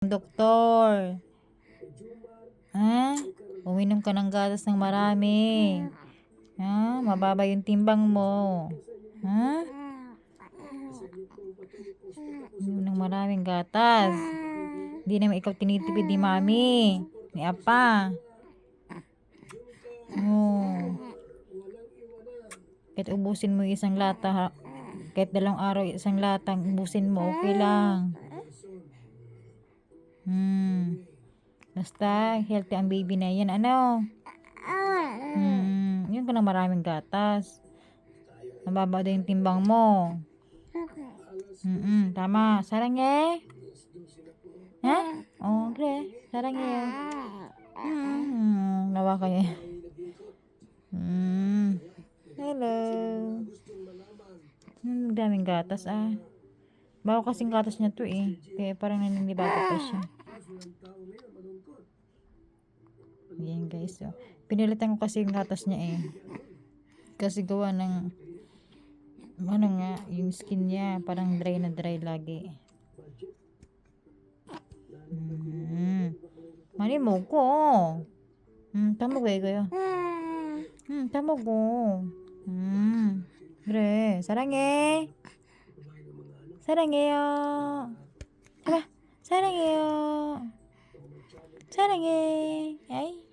Doktor. Ha? Uminom ka ng gatas ng marami. Ha? Mababa yung timbang mo. Ha? Uminom ng maraming gatas. Hindi naman ikaw tinitipid ni mami. Ni apa. Oh. Kahit ubusin mo yung isang lata, kahit 2 araw isang latang ubusin mo, okay lang. Basta healthy ang baby na yan. Ano? Yun ka ng maraming gatas. Mababa daw yung timbang mo. Tama. Sarangye? Ha? Oh, okay. Sarangye. Nawa kayo. Hello. Daming gatas Bago kasing gatas niya to Kaya parang naninibago pa siya. Ayan guys. Pinilitan ko kasi yung gatas niya Kasi gawa ng yung skin niya parang dry na dry lagi. Mani mo ko. Tamo kayo. Tamo ko. 그래 사랑해. 사랑해요. 해봐. 사랑해요. 사랑해. 아이.